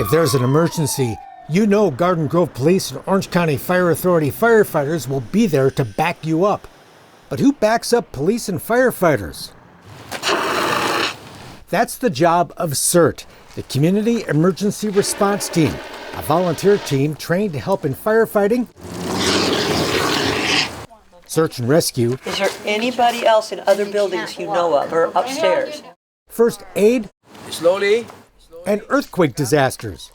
If there's an emergency, you know Garden Grove Police and Orange County Fire Authority firefighters will be there to back you up. But who backs up police and firefighters? That's the job of CERT, the Community Emergency Response Team, a volunteer team trained to help in firefighting, search and rescue. Is there anybody else in other buildings you know of or upstairs? First aid. Slowly. And earthquake disasters.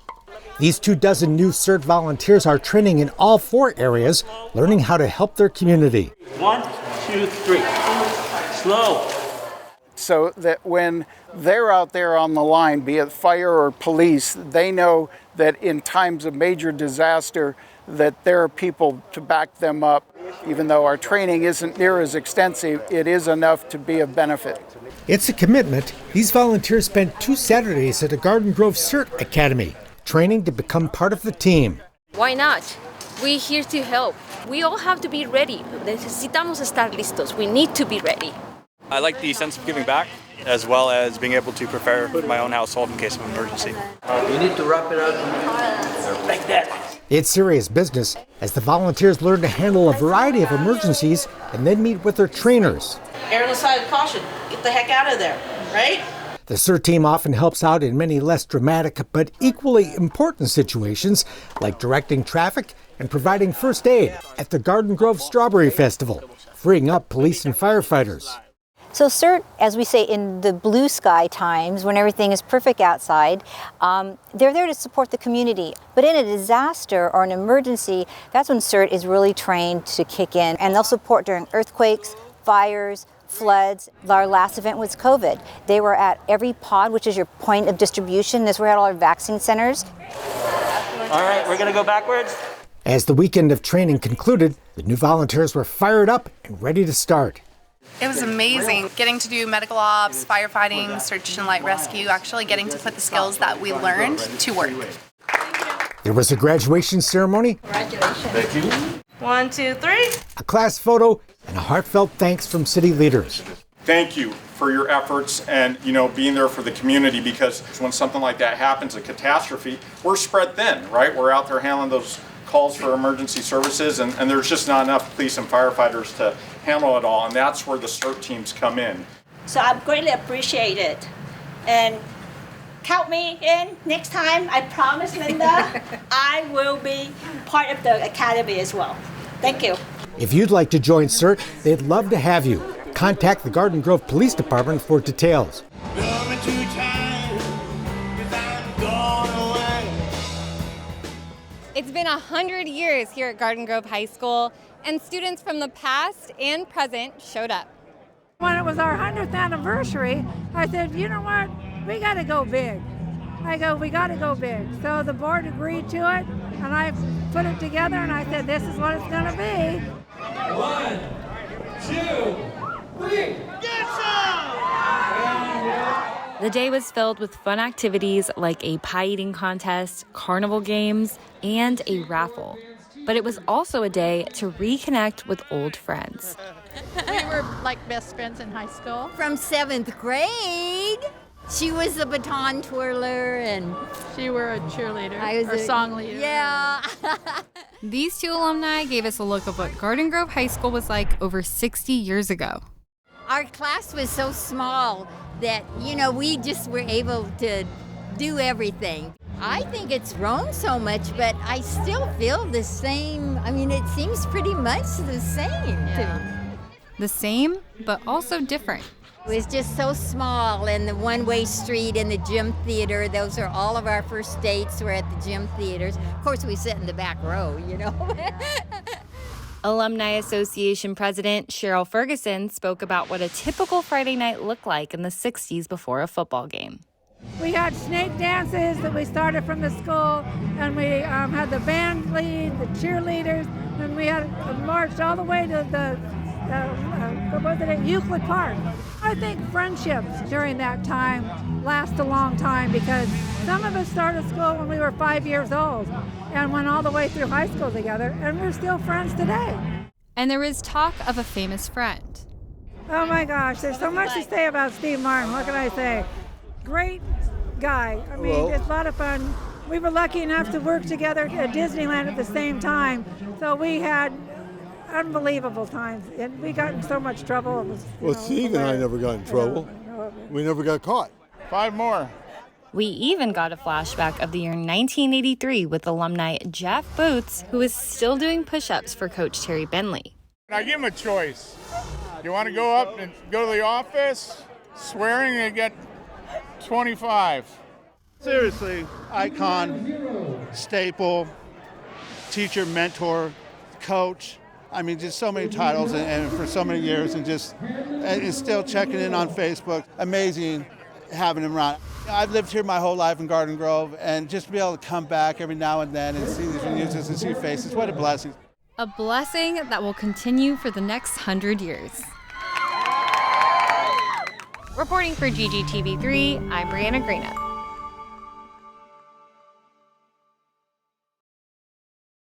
These 24 new CERT volunteers are training in all 4 areas, learning how to help their community. 1, 2, 3. Slow. So that when they're out there on the line, be it fire or police, they know that in times of major disaster that there are people to back them up. Even though our training isn't near as extensive, it is enough to be of benefit. It's a commitment. These volunteers spent 2 Saturdays at a Garden Grove CERT Academy, training to become part of the team. Why not? We're here to help. We all have to be ready. Necesitamos estar listos. We need to be ready. I like the sense of giving back, as well as being able to prepare my own household in case of an emergency. You need to wrap it up like that. It's serious business as the volunteers learn to handle a variety of emergencies and then meet with their trainers. Err on the side of caution. Get the heck out of there, right? The CERT team often helps out in many less dramatic but equally important situations, like directing traffic and providing first aid at the Garden Grove Strawberry Festival, freeing up police and firefighters. So CERT, as we say in the blue sky times, when everything is perfect outside, they're there to support the community. But in a disaster or an emergency, that's when CERT is really trained to kick in. And they'll support during earthquakes, fires, floods. Our last event was COVID. They were at every pod, which is your point of distribution. That's where we had all our vaccine centers. All right, we're gonna go backwards. As the weekend of training concluded, the new volunteers were fired up and ready to start. It was amazing getting to do medical ops, firefighting, search and light rescue, actually getting to put the skills that we learned to work. There was a graduation ceremony. Congratulations. Thank you. 1, 2, 3. A class photo, and a heartfelt thanks from city leaders. Thank you for your efforts and, being there for the community, because when something like that happens, a catastrophe, we're spread thin, right? We're out there handling those calls for emergency services, and there's just not enough police and firefighters to handle it all, and that's where the CERT teams come in. So I greatly appreciate it. And count me in next time. I promise, Linda, I will be part of the academy as well. Thank you. If you'd like to join CERT, they'd love to have you. Contact the Garden Grove Police Department for details. It's been 100 years here at Garden Grove High School, and students from the past and present showed up. When it was our 100th anniversary, I said, you know what, we got to go big. We got to go big. So the board agreed to it, and I put it together, and I said, this is what it's going to be. 1, 2, 3, get some! The day was filled with fun activities like a pie eating contest, carnival games, and a raffle. But it was also a day to reconnect with old friends. We were like best friends in high school. From 7th grade. She was a baton twirler and she were a cheerleader. I was or song leader. Yeah. These 2 alumni gave us a look of what Garden Grove High School was like over 60 years ago. Our class was so small that, we just were able to do everything. I think it's grown so much, but I still feel the same. I mean, it seems pretty much the same to me. The same, but also different. It was just so small, and the one-way street and the gym theater, those are all of our first dates were at the gym theaters. Of course, we sit in the back row, Alumni Association President Cheryl Ferguson spoke about what a typical Friday night looked like in the 60s before a football game. We had snake dances that we started from the school, and we had the band lead, the cheerleaders, and we had marched all the way to Euclid Park. I think friendships during that time last a long time because some of us started school when we were 5 years old and went all the way through high school together, and we're still friends today. And there was talk of a famous friend. Oh my gosh, there's so much to say about Steve Martin. What can I say? Great guy. I mean, it's a lot of fun. We were lucky enough to work together at Disneyland at the same time, so we had unbelievable times, and we got in so much trouble. It was, well, Steve and I never got in trouble. We never got caught. 5 more. We even got a flashback of the year 1983 with alumni Jeff Boots, who is still doing push-ups for Coach Terry Bentley. I give him a choice. You want to go up and go to the office? Swearing, they get 25. Seriously, icon, staple, teacher, mentor, coach. I mean, just so many titles and for so many years, and still checking in on Facebook. Amazing having him around. I've lived here my whole life in Garden Grove, and just to be able to come back every now and then and see these reunions and see faces, what a blessing. A blessing that will continue for the next 100 years. Reporting for GGTV3, I'm Brianna Greena.